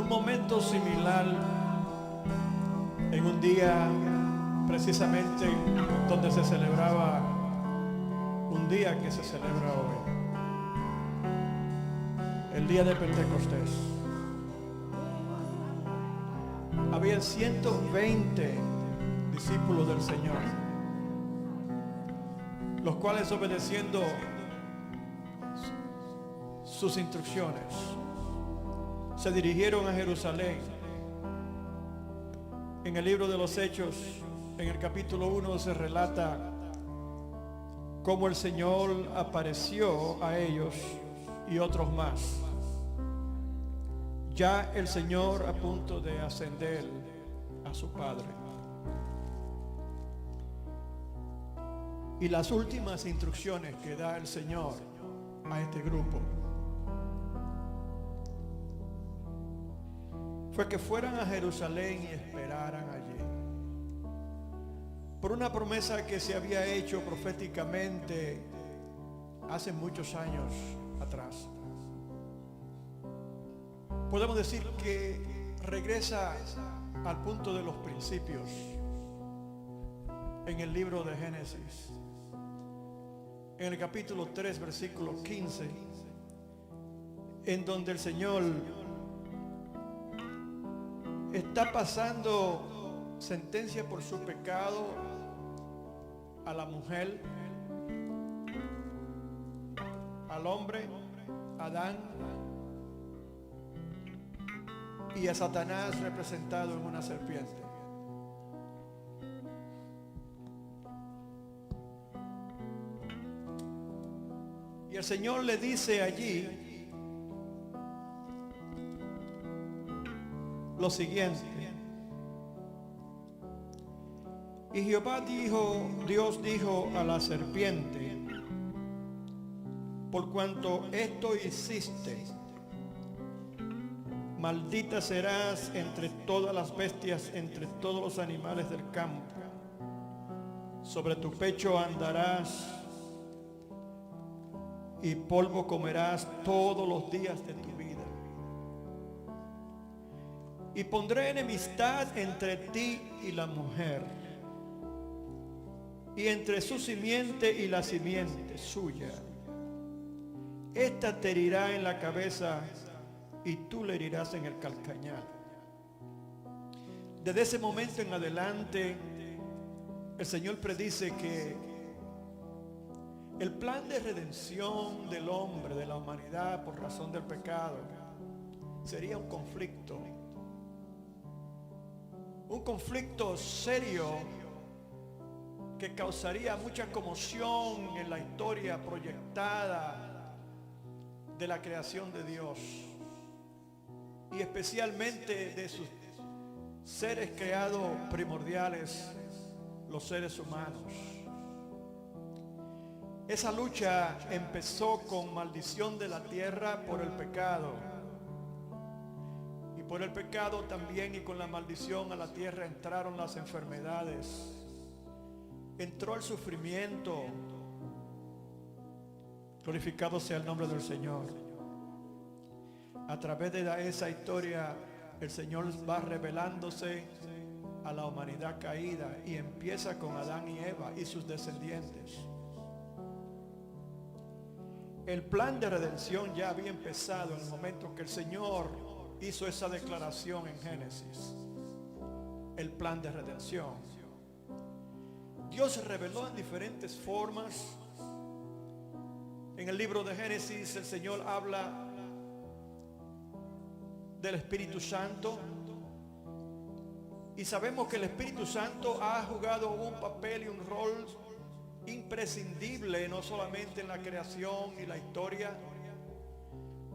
un momento similar, en un día precisamente donde se celebraba un día que se celebra hoy, el día de Pentecostés. Había 120 discípulos del Señor, los cuales, obedeciendo sus instrucciones, se dirigieron a Jerusalén. En el libro de los Hechos, en el capítulo 1, se relata cómo el Señor apareció a ellos y otros más. Ya el Señor a punto de ascender a su Padre. Y las últimas instrucciones que da el Señor a este grupo fue que fueran a Jerusalén y esperaran allí, por una promesa que se había hecho proféticamente hace muchos años atrás. Podemos decir que regresa al punto de los principios en el libro de Génesis, en el capítulo 3, versículo 15, en donde el Señor está pasando sentencia por su pecado a la mujer, al hombre, Adán, y a Satanás representado en una serpiente. Y el Señor le dice allí lo siguiente: y Jehová dijo, Dios dijo a la serpiente: por cuanto esto hiciste, maldita serás entre todas las bestias, entre todos los animales del campo. Sobre tu pecho andarás y polvo comerás todos los días de tu vida. Y pondré enemistad entre ti y la mujer, y entre su simiente y la simiente suya. Esta te herirá en la cabeza y tú le herirás en el calcañar. Desde ese momento en adelante, el Señor predice que el plan de redención del hombre, de la humanidad por razón del pecado, sería un conflicto serio que causaría mucha conmoción en la historia proyectada de la creación de Dios, y especialmente de sus seres creados primordiales, los seres humanos. Esa lucha empezó con maldición de la tierra por el pecado, y por el pecado también, y con la maldición a la tierra entraron las enfermedades, entró el sufrimiento. Glorificado sea el nombre del Señor. A través de esa historia, el Señor va revelándose a la humanidad caída, y empieza con Adán y Eva y sus descendientes. El plan de redención ya había empezado en el momento que el Señor hizo esa declaración en Génesis. El plan de redención. Dios se reveló en diferentes formas. En el libro de Génesis, el Señor habla del Espíritu Santo, y sabemos que el Espíritu Santo ha jugado un papel y un rol imprescindible, no solamente en la creación y la historia,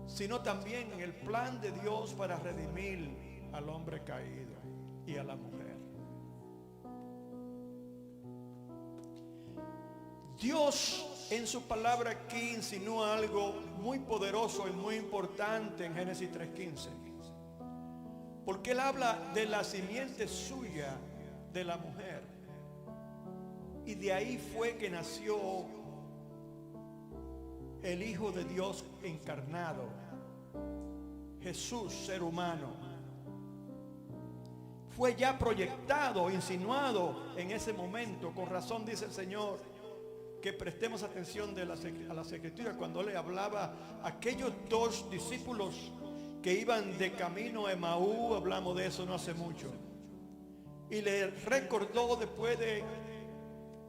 sino también en el plan de Dios para redimir al hombre caído y a la mujer. Dios en su palabra aquí insinúa algo muy poderoso y muy importante en Génesis 3:15, porque Él habla de la simiente suya, de la mujer, y de ahí fue que nació el Hijo de Dios encarnado, Jesús, ser humano, fue ya proyectado, insinuado en ese momento. Con razón dice el Señor que prestemos atención a las Escrituras cuando le hablaba a aquellos dos discípulos que iban de camino a Emaú. Hablamos de eso no hace mucho. Y le recordó después de,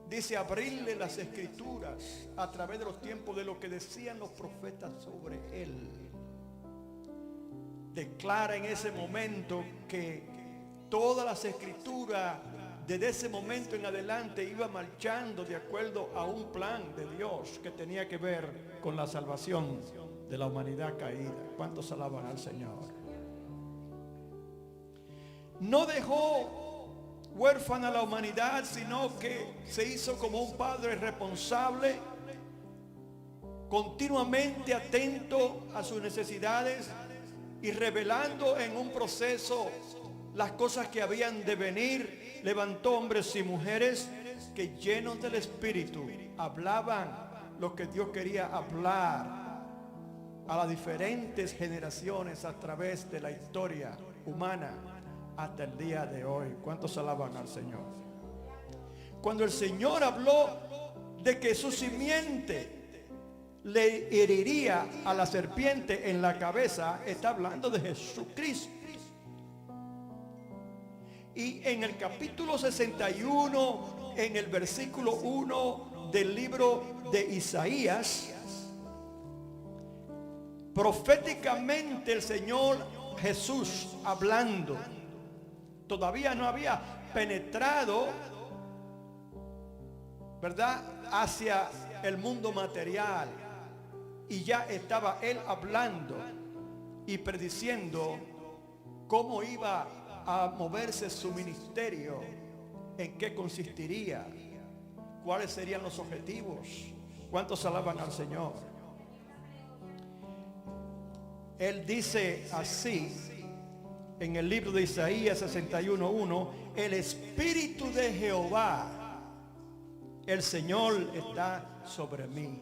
dice, abrirle las Escrituras a través de los tiempos de lo que decían los profetas sobre él. Declara en ese momento que todas las Escrituras desde ese momento en adelante iba marchando de acuerdo a un plan de Dios que tenía que ver con la salvación de la humanidad caída. ¿Cuántos alaban al Señor? No dejó huérfana a la humanidad, sino que se hizo como un padre responsable, continuamente atento a sus necesidades y revelando en un proceso las cosas que habían de venir. Levantó hombres y mujeres que, llenos del Espíritu, hablaban lo que Dios quería hablar a las diferentes generaciones a través de la historia humana hasta el día de hoy. ¿Cuántos alaban al Señor? Cuando el Señor habló de que su simiente le heriría a la serpiente en la cabeza, está hablando de Jesucristo. Y en el capítulo 61, en el versículo 1 del libro de Isaías, proféticamente el Señor Jesús hablando, todavía no había penetrado, ¿verdad?, hacia el mundo material, y ya estaba él hablando y prediciendo cómo iba a moverse su ministerio, en qué consistiría, cuáles serían los objetivos. ¿Cuántos alaban al Señor? Él dice así en el libro de Isaías 61:1: el Espíritu de Jehová, el Señor, está sobre mí,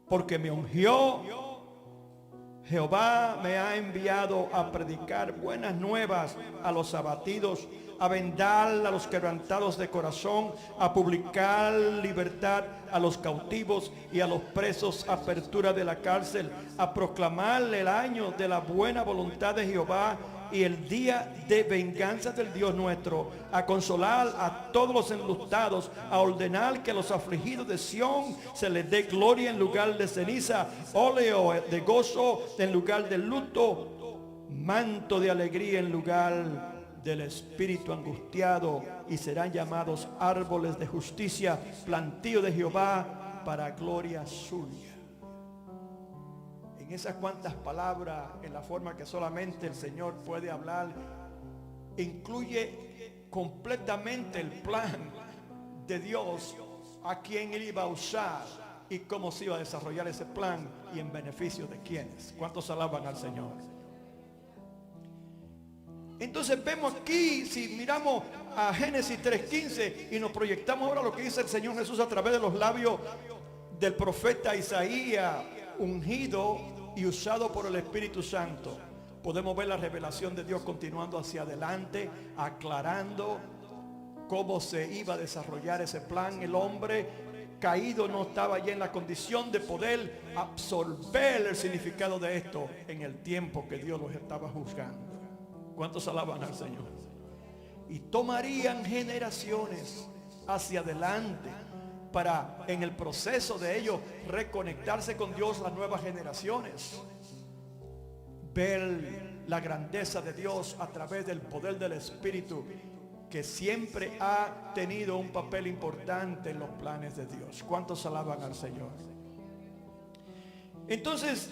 porque me ungió. Jehová me ha enviado a predicar buenas nuevas a los abatidos, a vendar a los quebrantados de corazón, a publicar libertad a los cautivos y a los presos, apertura de la cárcel, a proclamar el año de la buena voluntad de Jehová y el día de venganza del Dios nuestro, a consolar a todos los enlustados, a ordenar que a los afligidos de Sión se les dé gloria en lugar de ceniza, óleo de gozo en lugar de luto, manto de alegría en lugar del espíritu angustiado, y serán llamados árboles de justicia, plantío de Jehová para gloria suya. En esas cuantas palabras, en la forma que solamente el Señor puede hablar, incluye completamente el plan de Dios, a quien Él iba a usar y cómo se iba a desarrollar ese plan y en beneficio de quienes. ¿Cuántos alaban al Señor? Entonces vemos aquí, si miramos a Génesis 3:15 y nos proyectamos ahora lo que dice el Señor Jesús a través de los labios del profeta Isaías, ungido y usado por el Espíritu Santo, podemos ver la revelación de Dios continuando hacia adelante, aclarando cómo se iba a desarrollar ese plan. El hombre caído no estaba ya en la condición de poder absorber el significado de esto en el tiempo que Dios los estaba juzgando. ¿Cuántos alaban al Señor? Y tomarían generaciones hacia adelante para, en el proceso de ellos, reconectarse con Dios, las nuevas generaciones, ver la grandeza de Dios a través del poder del Espíritu, que siempre ha tenido un papel importante en los planes de Dios. ¿Cuántos alaban al Señor? Entonces,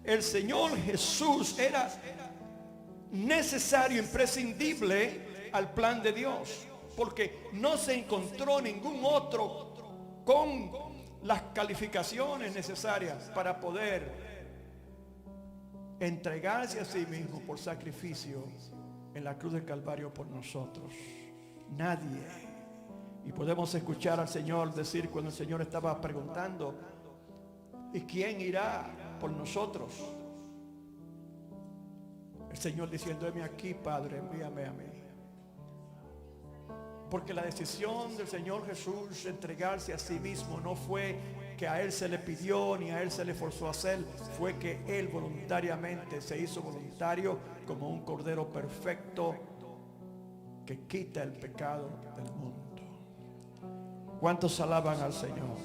el Señor Jesús era necesario, imprescindible al plan de Dios, porque no se encontró ningún otro con las calificaciones necesarias para poder entregarse a sí mismo por sacrificio en la cruz del Calvario por nosotros. Nadie. Y podemos escuchar al Señor decir, cuando el Señor estaba preguntando: ¿y quién irá por nosotros? El Señor diciendo: heme aquí, Padre, envíame a mí. Porque la decisión del Señor Jesús de entregarse a sí mismo no fue que a Él se le pidió ni a Él se le forzó a hacer, fue que Él voluntariamente se hizo voluntario como un cordero perfecto que quita el pecado del mundo. ¿Cuántos alaban al Señor?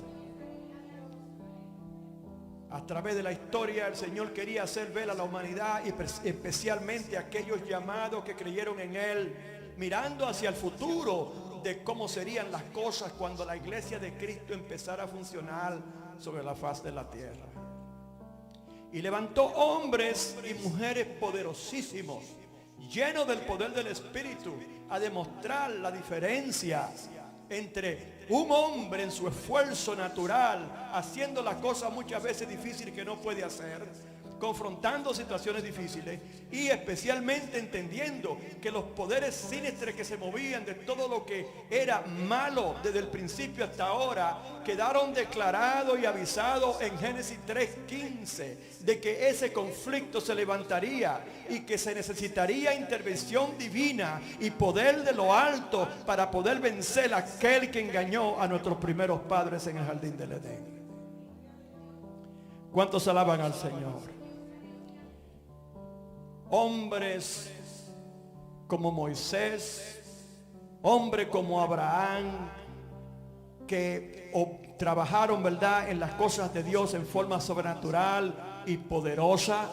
A través de la historia el Señor quería hacer ver a la humanidad, y especialmente a aquellos llamados que creyeron en Él, mirando hacia el futuro de cómo serían las cosas cuando la iglesia de Cristo empezara a funcionar sobre la faz de la tierra. Y levantó hombres y mujeres poderosísimos, llenos del poder del Espíritu, a demostrar la diferencia entre un hombre en su esfuerzo natural, haciendo las cosas muchas veces difíciles que no puede hacer, confrontando situaciones difíciles, y especialmente entendiendo que los poderes siniestros que se movían de todo lo que era malo desde el principio hasta ahora quedaron declarados y avisados en Génesis 3:15 de que ese conflicto se levantaría y que se necesitaría intervención divina y poder de lo alto para poder vencer a aquel que engañó a nuestros primeros padres en el jardín del Edén. ¿Cuántos alaban al Señor? Hombres como Moisés, hombres como Abraham, que trabajaron, ¿verdad?, en las cosas de Dios en forma sobrenatural y poderosa.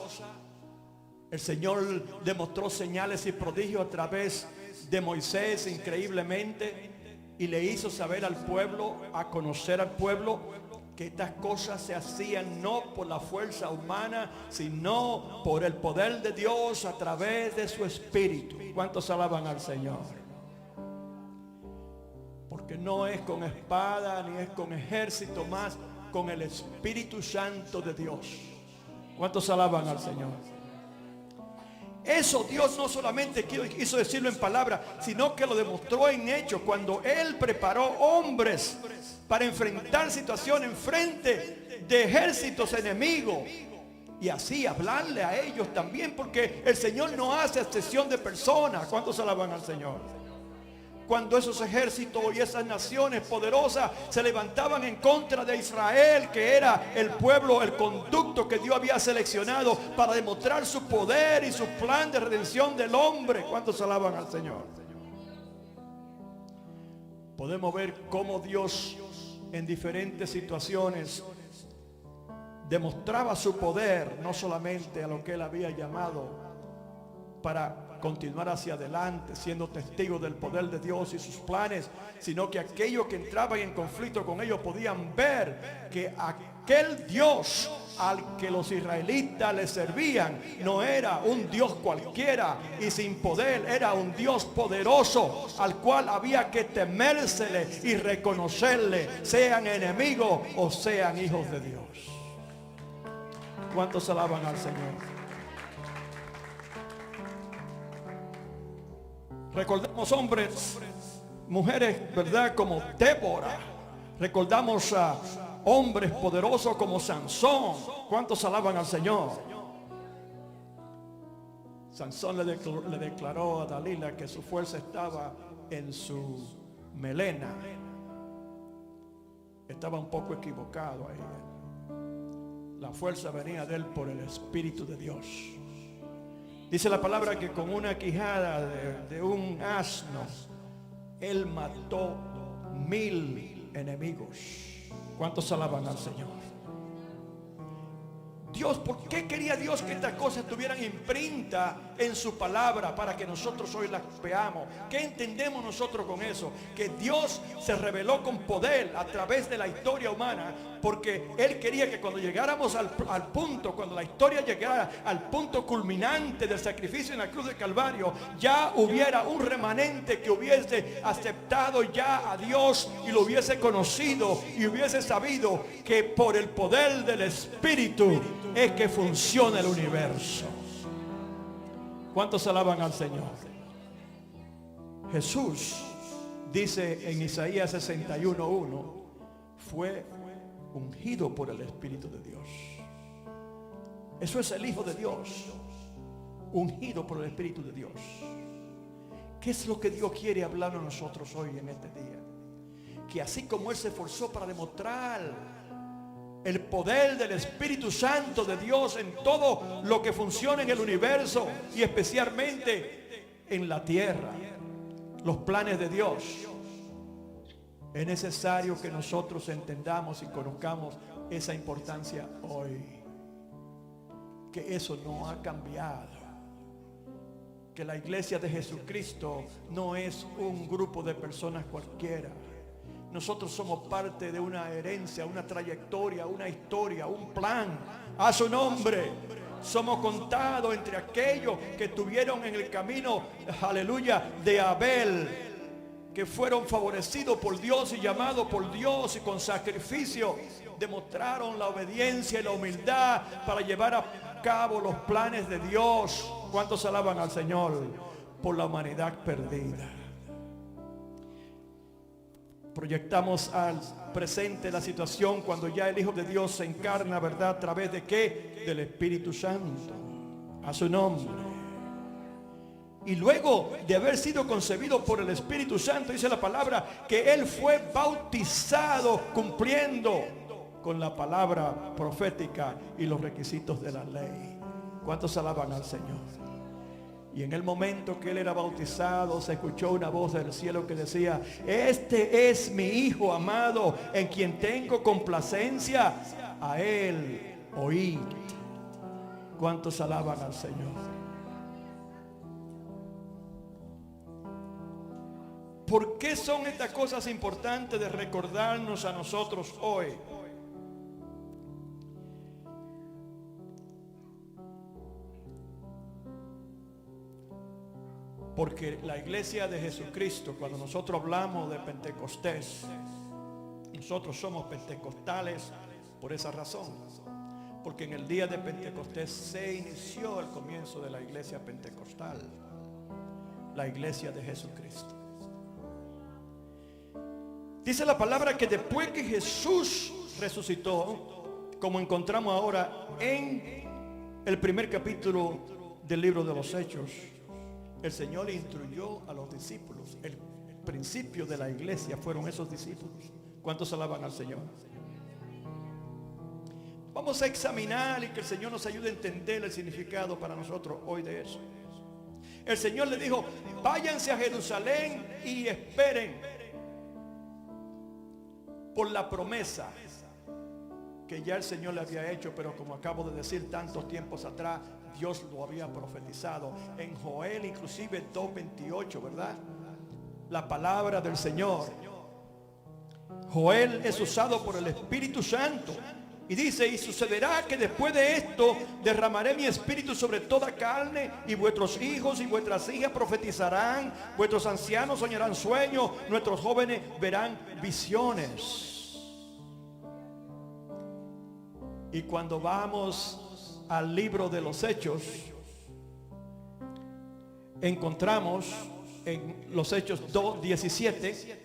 El Señor demostró señales y prodigios a través de Moisés increíblemente, y le hizo saber al pueblo, a conocer al pueblo, que estas cosas se hacían no por la fuerza humana, sino por el poder de Dios a través de su Espíritu. ¿Cuántos alaban al Señor? Porque no es con espada ni es con ejército, más con el Espíritu Santo de Dios. ¿Cuántos alaban al Señor? Eso Dios no solamente quiso decirlo en palabras, sino que lo demostró en hechos, cuando Él preparó hombres para enfrentar situaciones en frente de ejércitos enemigos, y así hablarle a ellos también, porque el Señor no hace excepción de personas. ¿Cuántos alaban al Señor? Cuando esos ejércitos y esas naciones poderosas se levantaban en contra de Israel, que era el pueblo, el conducto que Dios había seleccionado para demostrar su poder y su plan de redención del hombre. ¿Cuántos alaban al Señor? Podemos ver cómo Dios en diferentes situaciones demostraba su poder, no solamente a lo que Él había llamado para continuar hacia adelante, siendo testigos del poder de Dios y sus planes, sino que aquellos que entraban en conflicto con ellos podían ver que aquel Dios al que los israelitas le servían no era un Dios cualquiera y sin poder, era un Dios poderoso al cual había que temérsele y reconocerle, sean enemigos o sean hijos de Dios. ¿Cuántos alaban al Señor? Recordamos hombres, mujeres, ¿verdad?, como Débora. Recordamos a hombres poderosos como Sansón. ¿Cuántos alaban al Señor? Sansón le declaró a Dalila que su fuerza estaba en su melena. Estaba un poco equivocado ahí. La fuerza venía de él por el Espíritu de Dios. Dice la palabra que con una quijada de un asno, él mató 1000 enemigos. ¿Cuántos alaban al Señor? Dios, ¿por qué quería Dios que estas cosas tuvieran imprinta en su palabra para que nosotros hoy las veamos? ¿Qué entendemos nosotros con eso? Que Dios se reveló con poder a través de la historia humana, porque Él quería que cuando llegáramos al punto, cuando la historia llegara al punto culminante del sacrificio en la cruz de Calvario, ya hubiera un remanente que hubiese aceptado ya a Dios y lo hubiese conocido y hubiese sabido que por el poder del Espíritu es que funciona el universo. ¿Cuántos alaban al Señor? Jesús dice en Isaías 61:1, fue ungido por el Espíritu de Dios. Eso es el Hijo de Dios. ungido por el Espíritu de Dios. ¿Qué es lo que Dios quiere hablar a nosotros hoy en este día? Que así como Él se esforzó para demostrar el poder del Espíritu Santo de Dios en todo lo que funciona en el universo y especialmente en la tierra, los planes de Dios, es necesario que nosotros entendamos y conozcamos esa importancia hoy. Que eso no ha cambiado. Que la iglesia de Jesucristo no es un grupo de personas cualquiera. Nosotros somos parte de una herencia, una trayectoria, una historia, un plan. A su nombre. Somos contados entre aquellos que estuvieron en el camino, aleluya, de Abel, que fueron favorecidos por Dios y llamados por Dios y con sacrificio demostraron la obediencia y la humildad para llevar a cabo los planes de Dios. ¿Cuántos alaban al Señor por la humanidad perdida? Proyectamos al presente la situación cuando ya el Hijo de Dios se encarna, ¿verdad? ¿A través de qué? Del Espíritu Santo. A su nombre. Y luego de haber sido concebido por el Espíritu Santo, dice la palabra que Él fue bautizado cumpliendo con la palabra profética y los requisitos de la ley. ¿Cuántos alaban al Señor? Y en el momento que Él era bautizado, se escuchó una voz del cielo que decía: este es mi Hijo amado, en quien tengo complacencia, a Él oíd. ¿Cuántos alaban al Señor? ¿Por qué son estas cosas importantes de recordarnos a nosotros hoy? Porque la iglesia de Jesucristo, cuando nosotros hablamos de Pentecostés, nosotros somos pentecostales por esa razón. Porque en el día de Pentecostés se inició el comienzo de la iglesia pentecostal, la iglesia de Jesucristo. Dice la palabra que después que Jesús resucitó, como encontramos ahora en el primer capítulo del libro de los Hechos, el Señor instruyó a los discípulos. El principio de la iglesia fueron esos discípulos. ¿Cuántos alaban al Señor? Vamos a examinar y que el Señor nos ayude a entender el significado para nosotros hoy de eso. El Señor le dijo: váyanse a Jerusalén y esperen por la promesa que ya el Señor le había hecho, pero como acabo de decir, tantos tiempos atrás Dios lo había profetizado en Joel, inclusive 2:28, ¿verdad? La palabra del Señor. Joel es usado por el Espíritu Santo y dice: y sucederá que después de esto derramaré mi espíritu sobre toda carne, y vuestros hijos y vuestras hijas profetizarán, vuestros ancianos soñarán sueños, nuestros jóvenes verán visiones. Y cuando vamos al libro de los Hechos, encontramos en los Hechos 2:17,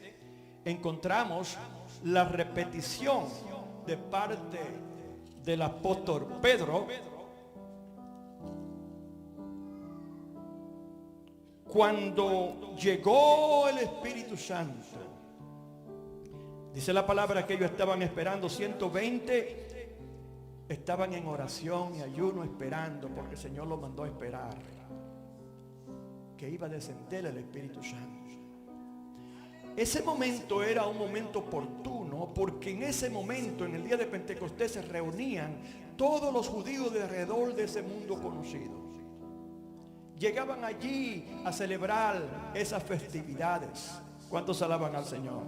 encontramos la repetición de parte del apóstol Pedro cuando llegó el Espíritu Santo. Dice la palabra que ellos estaban esperando 120. Estaban en oración y ayuno esperando, porque el Señor los mandó a esperar que iba a descender el Espíritu Santo. Ese momento era un momento oportuno, porque en ese momento, en el día de Pentecostés, se reunían todos los judíos de alrededor de ese mundo conocido. Llegaban allí a celebrar esas festividades. ¿Cuántos alaban al Señor?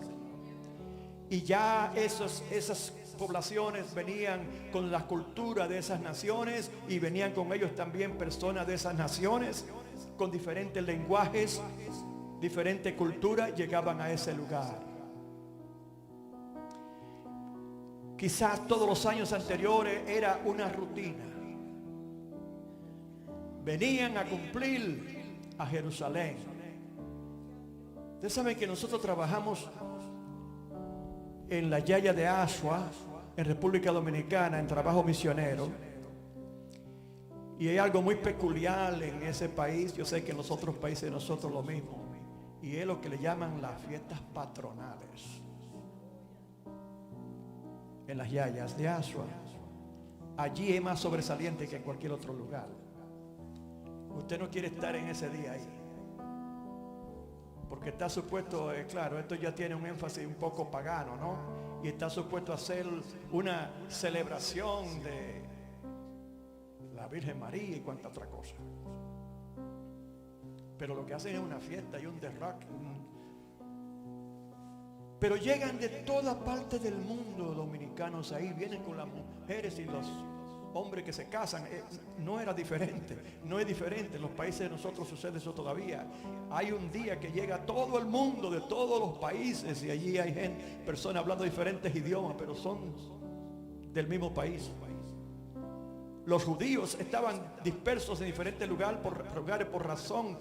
Y ya esas poblaciones venían con la cultura de esas naciones, y venían con ellos también personas de esas naciones con diferentes lenguajes, diferente cultura. Llegaban a ese lugar. Quizás todos los años anteriores era una rutina. Venían a cumplir a Jerusalén. Ustedes saben que nosotros trabajamos en la Yaya de Asua, en República Dominicana, en trabajo misionero. Y hay algo muy peculiar en ese país. Yo sé que en los otros países de nosotros lo mismo. Y es lo que le llaman las fiestas patronales. En las yayas de Asua. Allí es más sobresaliente que en cualquier otro lugar. Usted no quiere estar en ese día ahí. Porque está supuesto, claro, esto ya tiene un énfasis un poco pagano, ¿no? Y está supuesto a ser una celebración de la Virgen María y cuanta otra cosa. Pero lo que hacen es una fiesta y un derrock. Pero llegan de todas partes del mundo dominicanos ahí, vienen con las mujeres y los hombres que se casan. No era diferente, no es diferente. En los países de nosotros sucede eso todavía. Hay un día que llega todo el mundo de todos los países y allí hay personas hablando diferentes idiomas, pero son del mismo país. Los judíos estaban dispersos en diferentes lugares por razón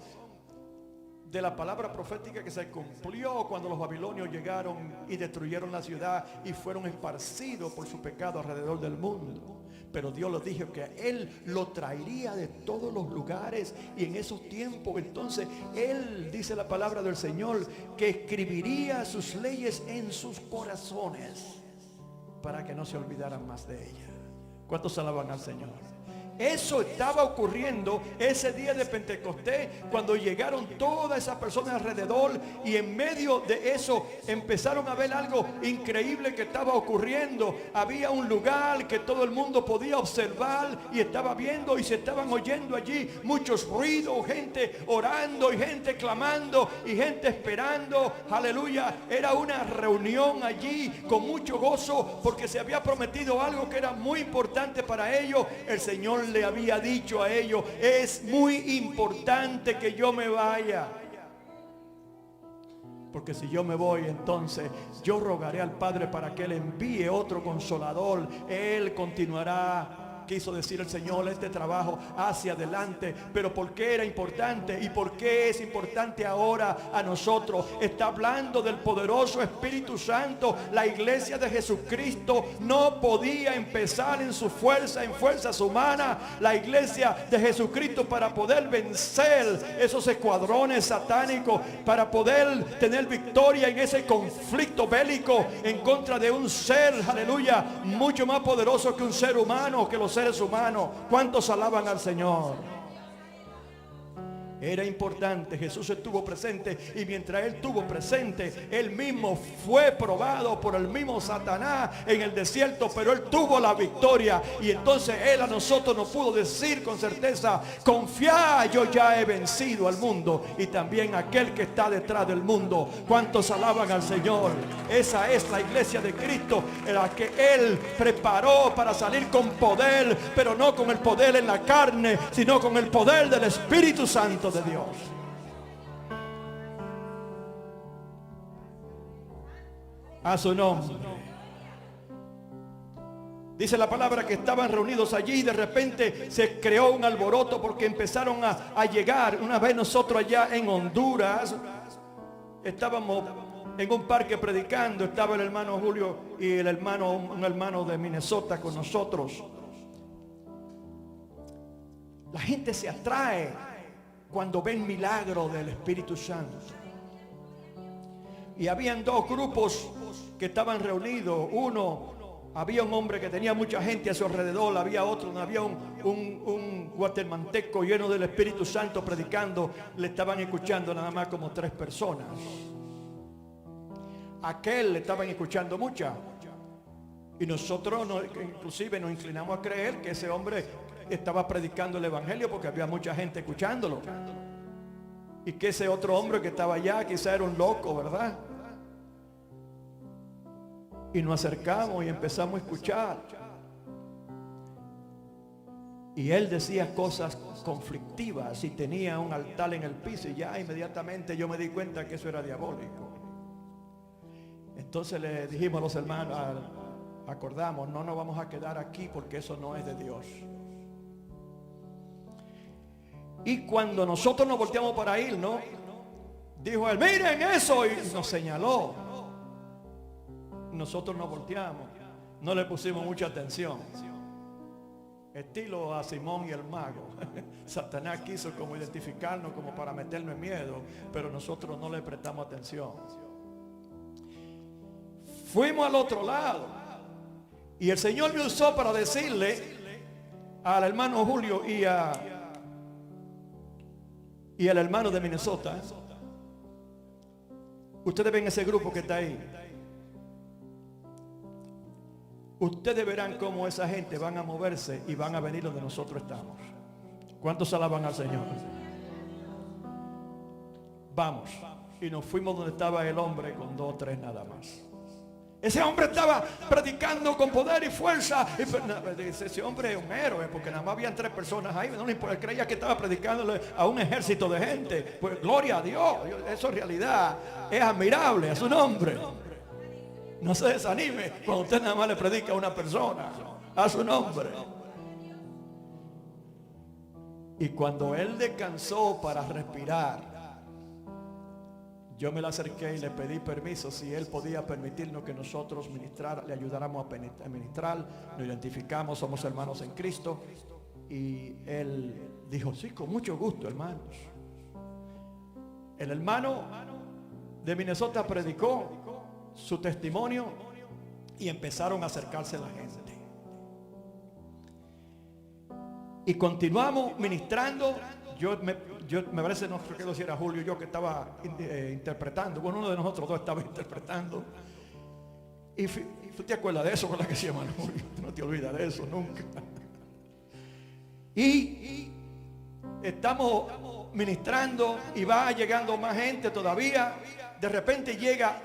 de la palabra profética que se cumplió cuando los babilonios llegaron y destruyeron la ciudad y fueron esparcidos por su pecado alrededor del mundo. Pero Dios les dijo que Él lo traería de todos los lugares, y en esos tiempos entonces Él, dice la palabra del Señor, que escribiría sus leyes en sus corazones para que no se olvidaran más de ella. ¿Cuántos alaban al Señor? Eso estaba ocurriendo ese día de Pentecostés, cuando llegaron todas esas personas alrededor, y en medio de eso empezaron a ver algo increíble que estaba ocurriendo. Había un lugar que todo el mundo podía observar y estaba viendo, y se estaban oyendo allí muchos ruidos, gente orando y gente clamando y gente esperando. Aleluya, era una reunión allí con mucho gozo, porque se había prometido algo que era muy importante para ellos. El Señor le había dicho a ellos: es muy importante que yo me vaya, porque si yo me voy, entonces yo rogaré al Padre para que Él envíe otro consolador. Él continuará, quiso decir el Señor, este trabajo hacia adelante. Pero ¿por qué era importante y por qué es importante ahora a nosotros? Está hablando del poderoso Espíritu Santo. La iglesia de Jesucristo no podía empezar en fuerzas humanas. La iglesia de Jesucristo, para poder vencer esos escuadrones satánicos, para poder tener victoria en ese conflicto bélico en contra de un ser, aleluya, mucho más poderoso que un ser humano, que los seres humanos. ¿Cuántos alaban al Señor? Era importante. Jesús estuvo presente, y mientras Él estuvo presente, Él mismo fue probado por el mismo Satanás en el desierto, pero Él tuvo la victoria. Y entonces Él a nosotros nos pudo decir con certeza: confiad, yo ya he vencido al mundo y también aquel que está detrás del mundo. ¿Cuántos alaban al Señor? Esa es la iglesia de Cristo, la que Él preparó para salir con poder, pero no con el poder en la carne, sino con el poder del Espíritu Santo de Dios. A su nombre. Dice la palabra que estaban reunidos allí, y de repente se creó un alboroto, porque empezaron a llegar. Una vez nosotros allá en Honduras estábamos en un parque predicando. Estaba el hermano Julio y un hermano de Minnesota con nosotros. La gente se atrae cuando ven milagro del Espíritu Santo. Y habían dos grupos que estaban reunidos. Había un hombre que tenía mucha gente a su alrededor. Había un guatemalteco lleno del Espíritu Santo predicando. Le estaban escuchando nada más como 3 personas. Aquel le estaban escuchando muchas. Y nosotros inclusive nos inclinamos a creer que ese hombre estaba predicando el evangelio, porque había mucha gente escuchándolo, y que ese otro hombre que estaba allá quizá era un loco, ¿verdad? Y nos acercamos y empezamos a escuchar, y él decía cosas conflictivas y tenía un altar en el piso, y ya inmediatamente yo me di cuenta que eso era diabólico. Entonces le dijimos a los hermanos, acordamos, no nos vamos a quedar aquí, porque eso no es de Dios. Y cuando nosotros nos volteamos para irnos, dijo él: miren eso, y nos señaló. Nosotros nos volteamos, no le pusimos mucha atención. estilo a Simón y el mago. Satanás quiso como identificarnos, como para meternos en miedo, pero nosotros no le prestamos atención. Fuimos al otro lado y el Señor me usó para decirle al hermano Julio y al hermano de Minnesota: ustedes ven ese grupo que está ahí, ustedes verán cómo esa gente van a moverse y van a venir donde nosotros estamos. ¿Cuántos alaban al Señor? Vamos. Y nos fuimos donde estaba el hombre con 2 o 3 nada más. Ese hombre estaba predicando con poder y fuerza. Y ese hombre es un héroe, porque nada más habían 3 personas ahí. No le importa, él creía que estaba predicándole a un ejército de gente. Pues gloria a Dios. Eso en realidad es admirable, a su nombre. No se desanime cuando usted nada más le predica a una persona, a su nombre. Y cuando él descansó para respirar, yo me le acerqué y le pedí permiso si él podía permitirnos que nosotros le ayudáramos a ministrar. Nos identificamos, somos hermanos en Cristo. Y él dijo: sí, con mucho gusto, hermanos. El hermano de Minnesota predicó su testimonio y empezaron a acercarse a la gente. Y continuamos ministrando. Yo me parece, no creo que era Julio, yo que estaba interpretando. Bueno, uno de nosotros 2 estaba interpretando. Y tú te acuerdas de eso, con la que se llama Julio. No te olvidas de eso nunca. Y estamos ministrando y va llegando más gente todavía. De repente llega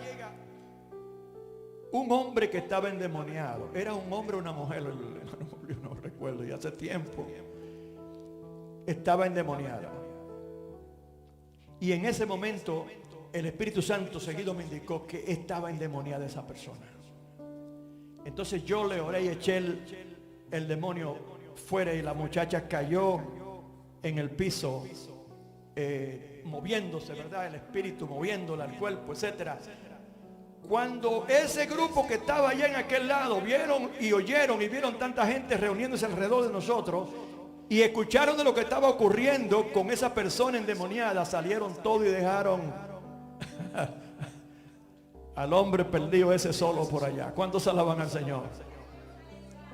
un hombre que estaba endemoniado. Era un hombre o una mujer, no recuerdo, y hace tiempo. Estaba endemoniado. Y en ese momento el Espíritu Santo seguido me indicó que estaba endemoniada esa persona. Entonces yo le oré y eché el demonio fuera, y la muchacha cayó en el piso, moviéndose, ¿verdad? El espíritu moviéndola, el cuerpo, etcétera. Cuando ese grupo que estaba allá en aquel lado vieron y oyeron y vieron tanta gente reuniéndose alrededor de nosotros y escucharon de lo que estaba ocurriendo con esa persona endemoniada, salieron todos y dejaron al hombre perdido ese solo por allá. ¿Cuántos alaban al Señor?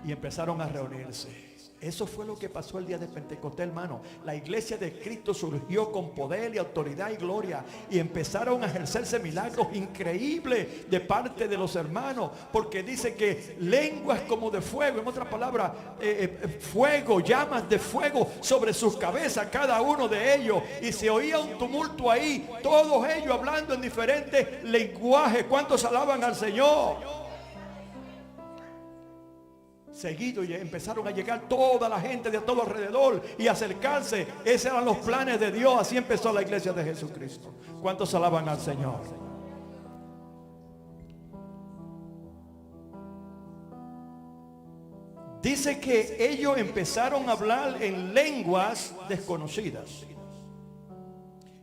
Y empezaron a reunirse. Eso fue lo que pasó el día de Pentecostés, hermano. La iglesia de Cristo surgió con poder y autoridad y gloria, y empezaron a ejercerse milagros increíbles de parte de los hermanos, porque dice que lenguas como de fuego, en otras palabras, fuego, llamas de fuego sobre sus cabezas, cada uno de ellos, y se oía un tumulto ahí, todos ellos hablando en diferentes lenguajes. ¿Cuántos alaban al Señor? Seguido y empezaron a llegar toda la gente de todo alrededor y acercarse. Esos eran los planes de Dios. Así empezó la iglesia de Jesucristo. ¿Cuántos alaban al Señor? Dice que ellos empezaron a hablar en lenguas desconocidas.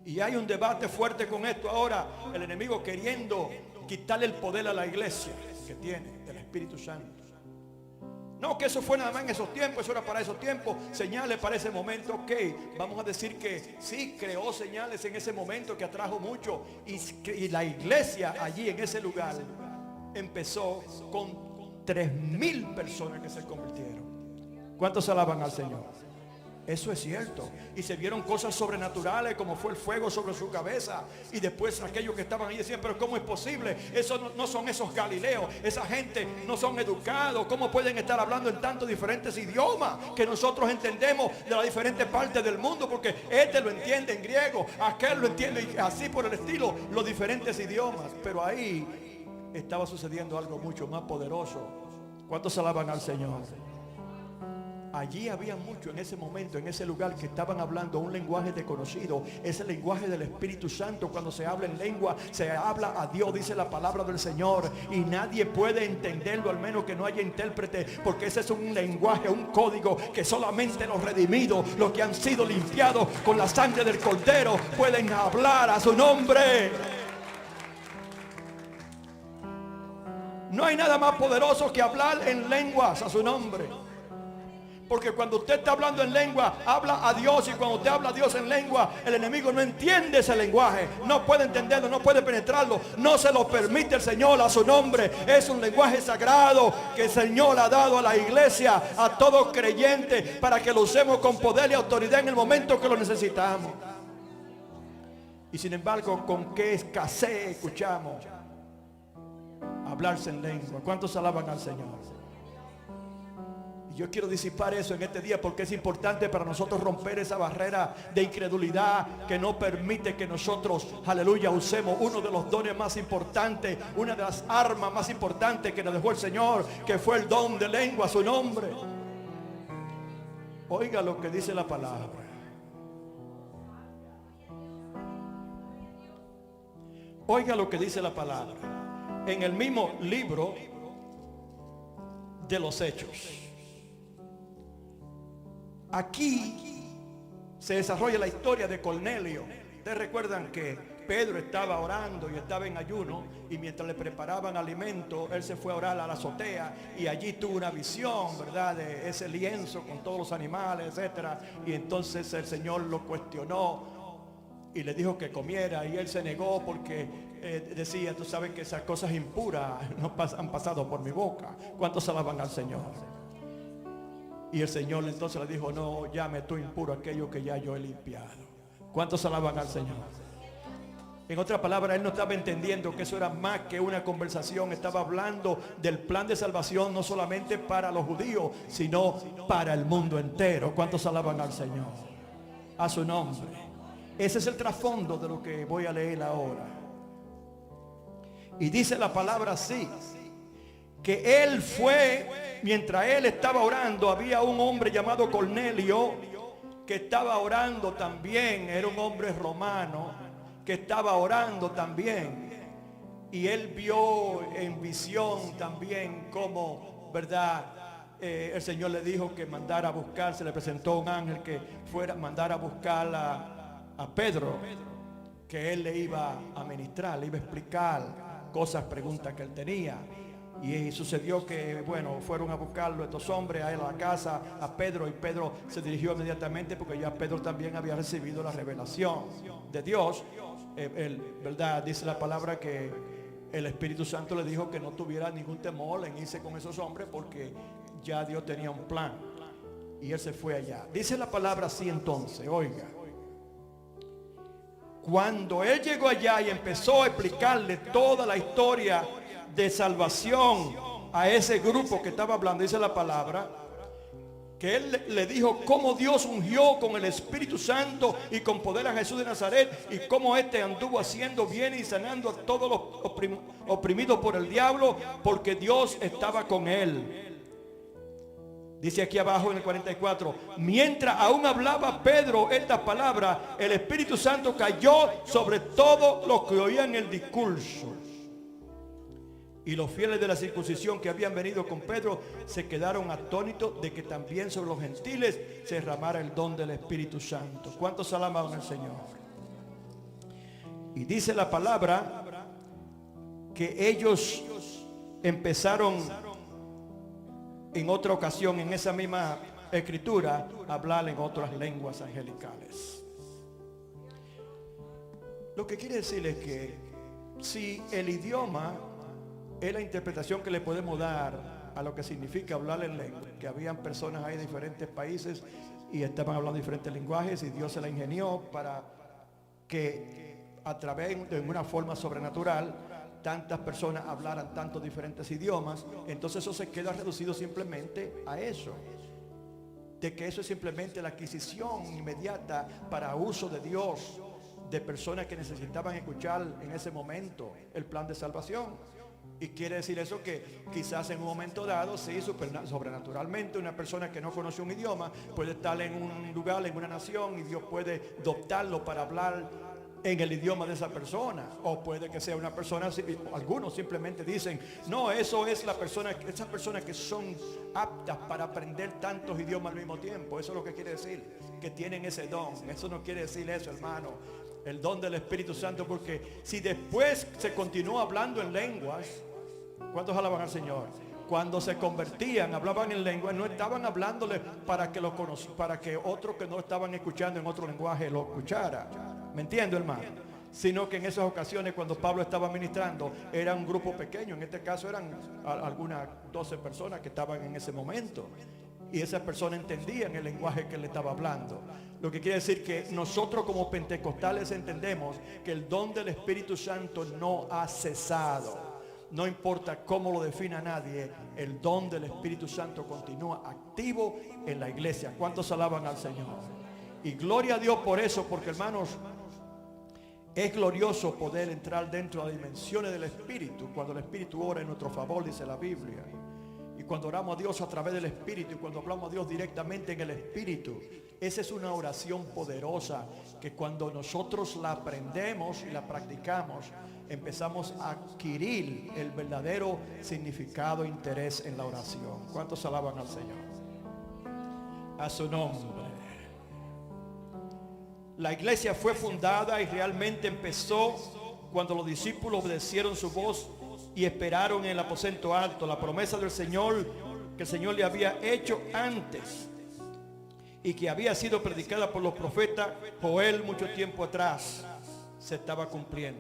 Y hay un debate fuerte con esto ahora. El enemigo queriendo quitarle el poder a la iglesia que tiene el Espíritu Santo. No, que eso fue nada más en esos tiempos, eso era para esos tiempos, señales para ese momento. Ok, vamos a decir que sí, creó señales en ese momento que atrajo mucho, y la iglesia allí en ese lugar empezó con 3,000 personas que se convirtieron. ¿Cuántos alaban al Señor? Eso es cierto. Y se vieron cosas sobrenaturales, como fue el fuego sobre su cabeza. Y después aquellos que estaban ahí decían: pero ¿cómo es posible? Eso no son esos galileos. Esa gente no son educados. ¿Cómo pueden estar hablando en tantos diferentes idiomas que nosotros entendemos de las diferentes partes del mundo? Porque este lo entiende en griego, aquel lo entiende, y así por el estilo, los diferentes idiomas. Pero ahí estaba sucediendo algo mucho más poderoso. ¿Cuántos alaban al Señor? Allí había mucho en ese momento, en ese lugar, que estaban hablando un lenguaje desconocido. Es el lenguaje del Espíritu Santo. Cuando se habla en lengua, se habla a Dios, dice la palabra del Señor, y nadie puede entenderlo al menos que no haya intérprete, porque ese es un lenguaje, un código que solamente los redimidos, los que han sido limpiados con la sangre del Cordero, pueden hablar a su nombre. No hay nada más poderoso que hablar en lenguas a su nombre. Porque cuando usted está hablando en lengua, habla a Dios. Y cuando usted habla a Dios en lengua, el enemigo no entiende ese lenguaje. No puede entenderlo, no puede penetrarlo. No se lo permite el Señor a su nombre. Es un lenguaje sagrado que el Señor ha dado a la iglesia, a todo creyente, para que lo usemos con poder y autoridad en el momento que lo necesitamos. Y sin embargo, con qué escasez escuchamos hablarse en lengua. ¿Cuántos alaban al Señor? Yo quiero disipar eso en este día, porque es importante para nosotros romper esa barrera de incredulidad que no permite que nosotros, aleluya, usemos uno de los dones más importantes, una de las armas más importantes que nos dejó el Señor, que fue el don de lengua a su nombre. Oiga lo que dice la palabra. Oiga lo que dice la palabra en el mismo libro de los Hechos. Aquí se desarrolla la historia de Cornelio. Ustedes recuerdan que Pedro estaba orando y estaba en ayuno, y mientras le preparaban alimento, él se fue a orar a la azotea, y allí tuvo una visión, ¿verdad?, de ese lienzo con todos los animales, etcétera. Y entonces el Señor lo cuestionó y le dijo que comiera, y él se negó porque decía: tú sabes que esas cosas impuras no han pasado por mi boca. ¿Cuántos alaban al Señor? Y el Señor entonces le dijo: no llame tú impuro aquello que ya yo he limpiado. ¿Cuántos alaban al Señor? En otras palabras, él no estaba entendiendo que eso era más que una conversación. Estaba hablando del plan de salvación, no solamente para los judíos, sino para el mundo entero. ¿Cuántos alaban al Señor? A su nombre. Ese es el trasfondo de lo que voy a leer ahora. Y dice la palabra así: que él fue, mientras él estaba orando, había un hombre llamado Cornelio que estaba orando también. Era un hombre romano que estaba orando también, y él vio en visión también como, ¿verdad?, el Señor le dijo que mandara a buscar. Se le presentó un ángel que fuera a mandar a buscar a Pedro, que él le iba a ministrar, le iba a explicar cosas, preguntas que él tenía. Y sucedió que, bueno, fueron a buscarlo estos hombres a la casa, a Pedro, y Pedro se dirigió inmediatamente, porque ya Pedro también había recibido la revelación de Dios. ¿Verdad? Dice la palabra que el Espíritu Santo le dijo que no tuviera ningún temor en irse con esos hombres, porque ya Dios tenía un plan. Y él se fue allá. Dice la palabra así entonces, oiga. Cuando él llegó allá y empezó a explicarle toda la historia de salvación a ese grupo que estaba hablando, dice la palabra que él le dijo cómo Dios ungió con el Espíritu Santo y con poder a Jesús de Nazaret, y cómo este anduvo haciendo bien y sanando a todos los oprimidos por el diablo, porque Dios estaba con él. Dice aquí abajo en el 44: mientras aún hablaba Pedro estas palabras, el Espíritu Santo cayó sobre todos los que oían el discurso. Y los fieles de la circuncisión que habían venido con Pedro se quedaron atónitos de que también sobre los gentiles se derramara el don del Espíritu Santo. ¿Cuántos alaban al Señor? Y dice la palabra que ellos empezaron en otra ocasión, en esa misma escritura, a hablar en otras lenguas angelicales. Lo que quiere decir es que si el idioma es la interpretación que le podemos dar a lo que significa hablar en lengua, que habían personas ahí de diferentes países y estaban hablando diferentes lenguajes, y Dios se la ingenió para que a través de una forma sobrenatural tantas personas hablaran tantos diferentes idiomas. Entonces eso se queda reducido simplemente a eso, de que eso es simplemente la adquisición inmediata para uso de Dios, de personas que necesitaban escuchar en ese momento el plan de salvación. Y quiere decir eso que quizás en un momento dado, sí, sobrenaturalmente, una persona que no conoce un idioma puede estar en un lugar, en una nación, y Dios puede adoptarlo para hablar en el idioma de esa persona. O puede que sea una persona, algunos simplemente dicen: no, eso es la persona, esas personas que son aptas para aprender tantos idiomas al mismo tiempo. Eso es lo que quiere decir, que tienen ese don. Eso no quiere decir eso, hermano, el don del Espíritu Santo, porque si después se continúa hablando en lenguas, ¿cuántos alaban al Señor? cuando se convertían, hablaban en lengua, no estaban hablándole para que para que otros que no estaban escuchando en otro lenguaje lo escuchara. ¿Me entiende, hermano? Sino que en esas ocasiones, cuando Pablo estaba ministrando, era un grupo pequeño. En este caso eran algunas 12 personas que estaban en ese momento, y esas personas entendían el lenguaje que él estaba hablando. Lo que quiere decir que nosotros como pentecostales entendemos que el don del Espíritu Santo no ha cesado. No importa cómo lo defina nadie, el don del Espíritu Santo continúa activo en la iglesia. ¿Cuántos alaban al Señor? Y gloria a Dios por eso, porque hermanos, es glorioso poder entrar dentro de las dimensiones del Espíritu, cuando el Espíritu ora en nuestro favor, dice la Biblia. Y cuando oramos a Dios a través del Espíritu, y cuando hablamos a Dios directamente en el Espíritu, esa es una oración poderosa que cuando nosotros la aprendemos y la practicamos, empezamos a adquirir el verdadero significado e interés en la oración. ¿Cuántos alaban al Señor? A su nombre. La iglesia fue fundada y realmente empezó cuando los discípulos obedecieron su voz y esperaron en el aposento alto la promesa del Señor que el Señor le había hecho antes y que había sido predicada por los profetas Joel mucho tiempo atrás. Se estaba cumpliendo.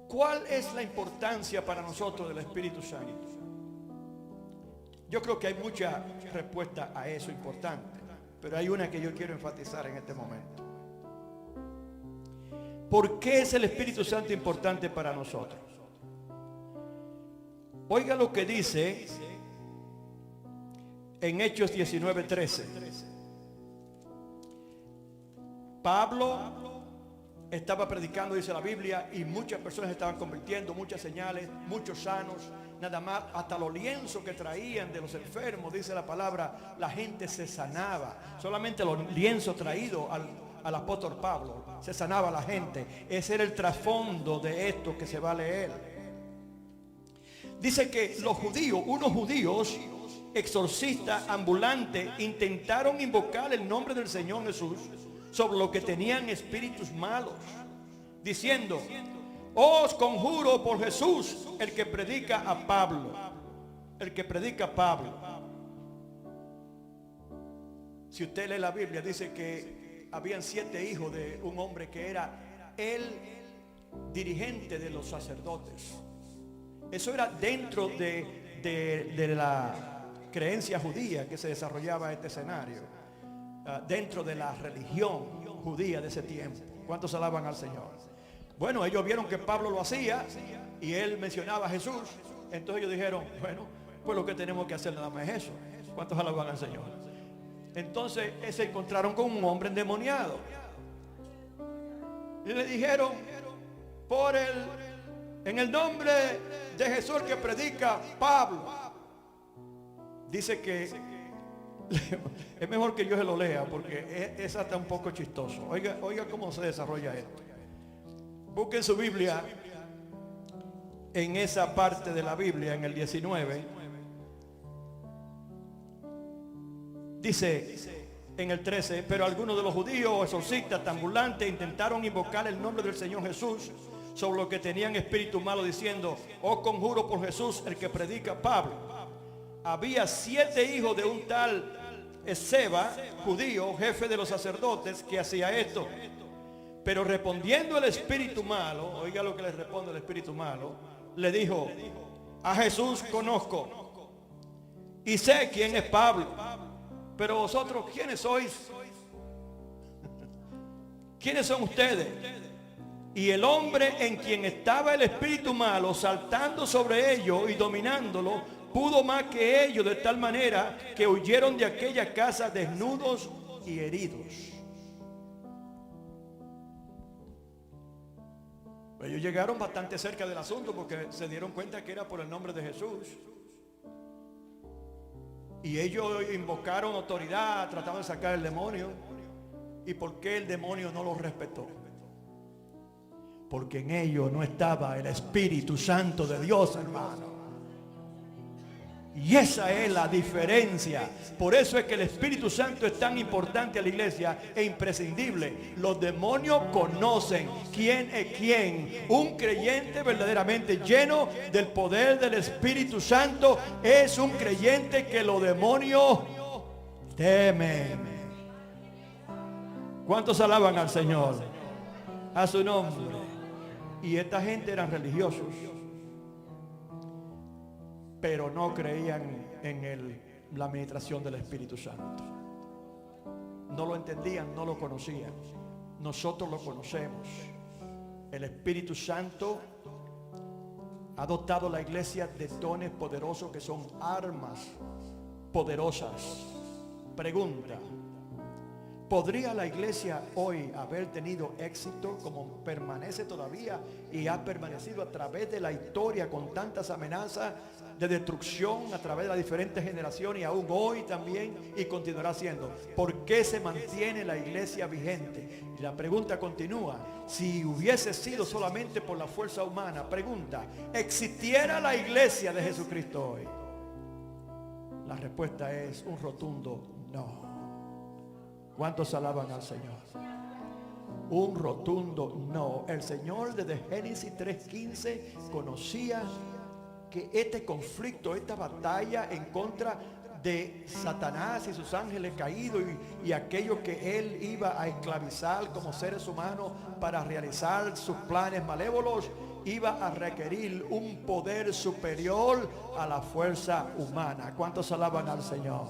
¿Cuál es la importancia para nosotros del Espíritu Santo? Yo creo que hay mucha respuesta a eso importante, pero hay una que yo quiero enfatizar en este momento. ¿Por qué es el Espíritu Santo importante para nosotros? Oiga lo que dice en Hechos 19:13. Pablo estaba predicando, dice la Biblia, y muchas personas estaban convirtiendo, muchas señales, muchos sanos, nada más, hasta los lienzos que traían de los enfermos, dice la palabra, la gente se sanaba. Solamente los lienzos traídos al apóstol Pablo, se sanaba la gente. Ese era el trasfondo de esto que se va a leer. Dice que los judíos, unos judíos exorcistas ambulantes, intentaron invocar el nombre del Señor Jesús sobre los que tenían espíritus malos, diciendo: os conjuro por Jesús, el que predica a Pablo. El que predica a Pablo. Si usted lee la Biblia, dice que habían 7 hijos de un hombre que era el dirigente de los sacerdotes. Eso era dentro de la creencia judía que se desarrollaba este escenario, dentro de la religión judía de ese tiempo. ¿Cuántos alaban al Señor? Bueno, ellos vieron que Pablo lo hacía y él mencionaba a Jesús. Entonces ellos dijeron: bueno, pues lo que tenemos que hacer nada más es eso. ¿Cuántos alaban al Señor? Entonces se encontraron con un hombre endemoniado y le dijeron: en el nombre de Jesús que predica Pablo. Dice que es mejor que yo se lo lea porque es hasta un poco chistoso. Oiga cómo se desarrolla esto. Busquen su Biblia en esa parte de la Biblia, en el 19. Dice en el 13: pero algunos de los judíos exorcistas ambulantes intentaron invocar el nombre del Señor Jesús sobre los que tenían espíritu malo, diciendo: os conjuro por Jesús, el que predica Pablo. Había 7 hijos de un tal Esceva, judío, jefe de los sacerdotes, que hacía esto. Pero respondiendo el espíritu malo, oiga lo que le responde el espíritu malo, le dijo: a Jesús conozco y sé quién es Pablo, pero vosotros, ¿quiénes sois? ¿Quiénes son ustedes? Y el hombre en quien estaba el espíritu malo, saltando sobre ellos y dominándolo, pudo más que ellos, de tal manera que huyeron de aquella casa desnudos y heridos. Ellos llegaron bastante cerca del asunto porque se dieron cuenta que era por el nombre de Jesús. Y ellos invocaron autoridad, trataban de sacar el demonio. ¿Y por qué el demonio no los respetó? Porque en ellos no estaba el Espíritu Santo de Dios, hermano. Y esa es la diferencia. Por eso es que el Espíritu Santo es tan importante a la iglesia e imprescindible. Los demonios conocen quién es quién. Un creyente verdaderamente lleno del poder del Espíritu Santo es un creyente que los demonios temen. ¿Cuántos alaban al Señor? A su nombre. Y esta gente eran religiosos, pero no creían en la administración del Espíritu Santo. No lo entendían, no lo conocían. Nosotros lo conocemos. El Espíritu Santo ha dotado a la iglesia de dones poderosos que son armas poderosas. Pregunta: ¿podría la iglesia hoy haber tenido éxito como permanece todavía y ha permanecido a través de la historia con tantas amenazas de destrucción a través de las diferentes generaciones y aún hoy también, y continuará siendo? ¿Por qué se mantiene la iglesia vigente? Y la pregunta continúa: si hubiese sido solamente por la fuerza humana, pregunta, ¿existiera la iglesia de Jesucristo hoy? La respuesta es un rotundo no. ¿Cuántos alaban al Señor? Un rotundo no. El Señor desde Génesis 3:15 conocía que este conflicto, esta batalla en contra de Satanás y sus ángeles caídos y aquellos que él iba a esclavizar como seres humanos para realizar sus planes malévolos, iba a requerir un poder superior a la fuerza humana. ¿Cuántos alaban al Señor?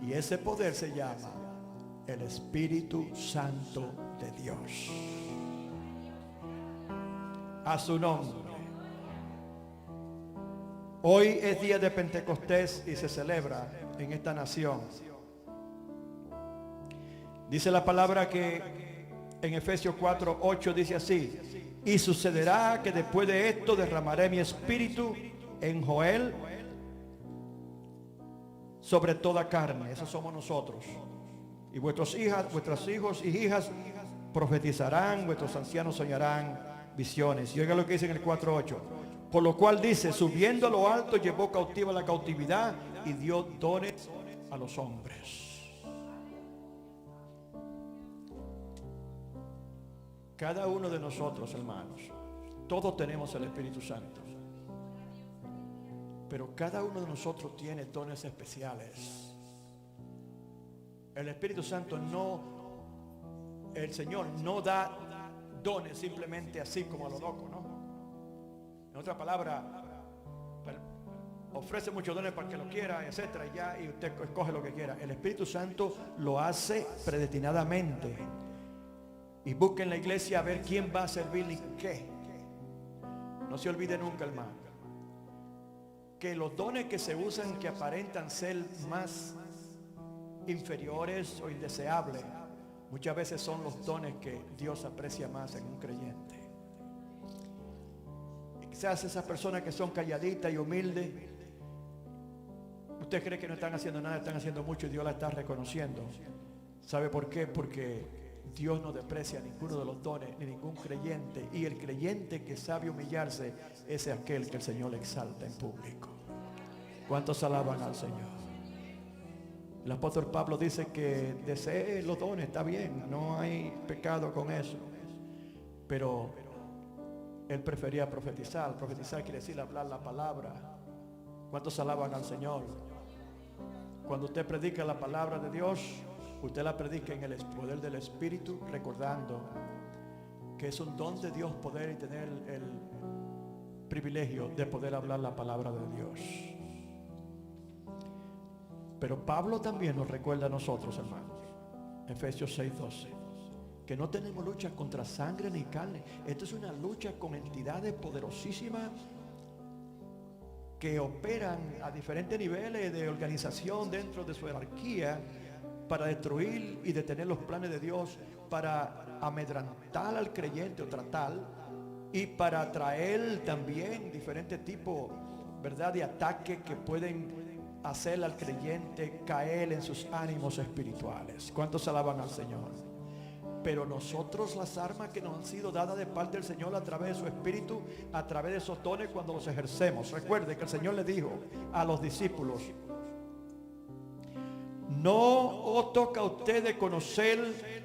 Y ese poder se llama el Espíritu Santo de Dios. A su nombre. Hoy es día de Pentecostés y se celebra en esta nación. Dice la palabra que en Efesios 4:8 dice así: y sucederá que después de esto derramaré mi espíritu en Joel sobre toda carne. Esos somos nosotros. Y vuestros hijos y hijas profetizarán, vuestros ancianos soñarán visiones. Y oiga lo que dice en el 4:8. Por lo cual dice: subiendo a lo alto llevó cautiva la cautividad y dio dones a los hombres. Cada uno de nosotros, hermanos, todos tenemos el Espíritu Santo, pero cada uno de nosotros tiene dones especiales. El Espíritu Santo el Señor no da dones simplemente así como a lo loco, ¿no? En otra palabra, ofrece muchos dones para que lo quiera, etcétera, y usted escoge lo que quiera. El Espíritu Santo lo hace predestinadamente. Y busca en la iglesia a ver quién va a servir y qué. No se olvide nunca, hermano, que los dones que se usan, que aparentan ser más inferiores o indeseables, muchas veces son los dones que Dios aprecia más en un creyente. Y quizás esas personas que son calladitas y humildes, usted cree que no están haciendo nada, están haciendo mucho y Dios la está reconociendo. ¿Sabe por qué? Porque Dios no desprecia ninguno de los dones ni ningún creyente, y el creyente que sabe humillarse es aquel que el Señor le exalta en público. ¿Cuántos alaban al Señor? El apóstol Pablo dice que desee los dones, está bien, no hay pecado con eso, pero él prefería profetizar. Profetizar quiere decir hablar la palabra. ¿Cuántos alaban al Señor? Cuando usted predica la palabra de Dios, usted la predica en el poder del Espíritu, recordando que es un don de Dios poder y tener el privilegio de poder hablar la palabra de Dios. Pero Pablo también nos recuerda a nosotros, hermanos, Efesios 6:12, que no tenemos lucha contra sangre ni carne. Esto es una lucha con entidades poderosísimas que operan a diferentes niveles de organización dentro de su jerarquía para destruir y detener los planes de Dios, para amedrentar al creyente o tratar, y para traer también diferentes tipos, ¿verdad?, de ataques que pueden hacer al creyente caer en sus ánimos espirituales. ¿Cuántos alaban al Señor? Pero nosotros las armas que nos han sido dadas de parte del Señor a través de su Espíritu, a través de esos dones cuando los ejercemos. Recuerde que el Señor le dijo a los discípulos: no os toca a ustedes conocer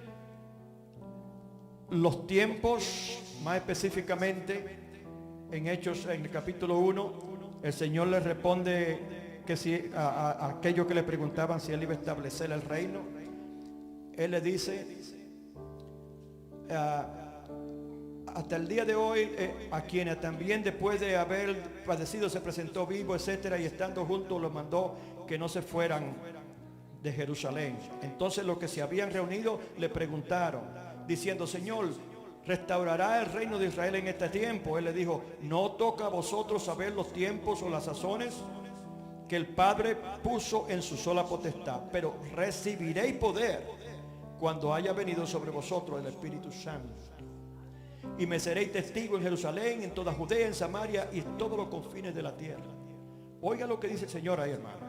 los tiempos, más específicamente en Hechos, en el capítulo 1, el Señor les responde que si a aquellos que le preguntaban si Él iba a establecer el reino, Él le dice, hasta el día de hoy, a quienes también después de haber padecido se presentó vivo, etcétera, y estando juntos los mandó que no se fueran de Jerusalén. Entonces los que se habían reunido le preguntaron, diciendo: Señor, ¿restaurará el reino de Israel en este tiempo? Él le dijo: no toca a vosotros saber los tiempos o las sazones que el Padre puso en su sola potestad, pero recibiréis poder cuando haya venido sobre vosotros el Espíritu Santo, y me seréis testigo en Jerusalén, en toda Judea, en Samaria y en todos los confines de la tierra. Oiga lo que dice el Señor ahí, hermano.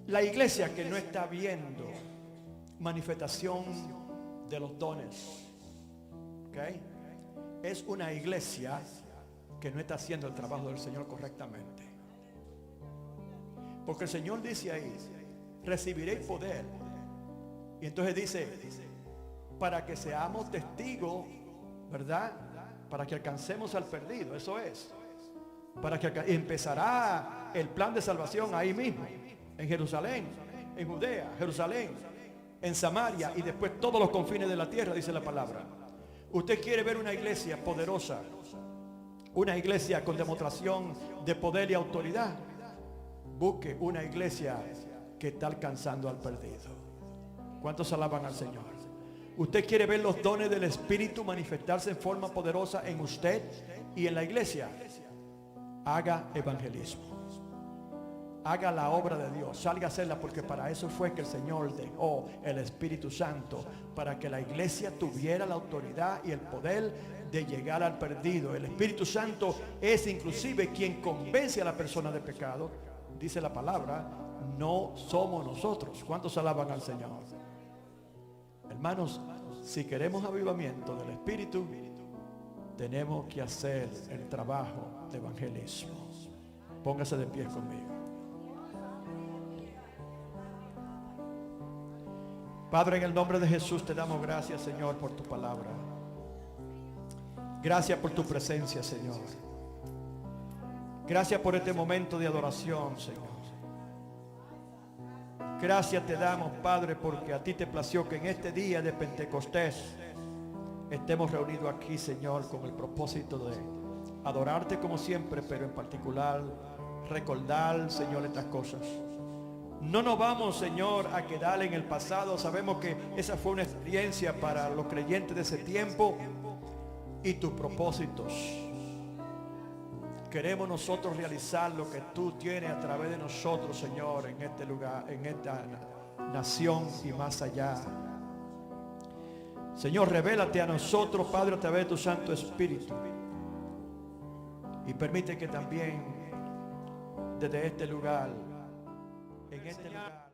La iglesia que no está viendo manifestación de los dones, ¿okay?, es una iglesia que no está haciendo el trabajo del Señor correctamente. Porque el Señor dice ahí: recibiréis poder. Y entonces dice: para que seamos testigos, ¿verdad? Para que alcancemos al perdido. Eso es. Para que empezará el plan de salvación ahí mismo, en Jerusalén, en Judea, Jerusalén, en Samaria y después todos los confines de la tierra, dice la palabra. Usted quiere ver una iglesia poderosa, una iglesia con demostración de poder y autoridad. Busque una iglesia que está alcanzando al perdido. ¿Cuántos alaban al Señor? Usted quiere ver los dones del Espíritu manifestarse en forma poderosa en usted y en la iglesia. Haga evangelismo. Haga la obra de Dios, salga a hacerla, porque para eso fue que el Señor dejó el Espíritu Santo, para que la iglesia tuviera la autoridad y el poder de llegar al perdido. El Espíritu Santo es inclusive quien convence a la persona de pecado. Dice la palabra, no somos nosotros. ¿Cuántos alaban al Señor? Hermanos, si queremos avivamiento del Espíritu, tenemos que hacer el trabajo de evangelismo. Póngase de pie conmigo. Padre, en el nombre de Jesús te damos gracias, Señor, por tu palabra. Gracias por tu presencia, Señor. Gracias por este momento de adoración, Señor. Gracias te damos, Padre, porque a ti te plació que en este día de Pentecostés estemos reunidos aquí, Señor, con el propósito de adorarte como siempre, pero en particular recordar, Señor, estas cosas. No nos vamos, Señor, a quedar en el pasado. Sabemos que esa fue una experiencia para los creyentes de ese tiempo y tus propósitos. Queremos nosotros realizar lo que tú tienes a través de nosotros, Señor, en este lugar, en esta nación y más allá. Señor, revélate a nosotros, Padre, a través de tu Santo Espíritu. Y permite que también desde este lugar, en este lugar,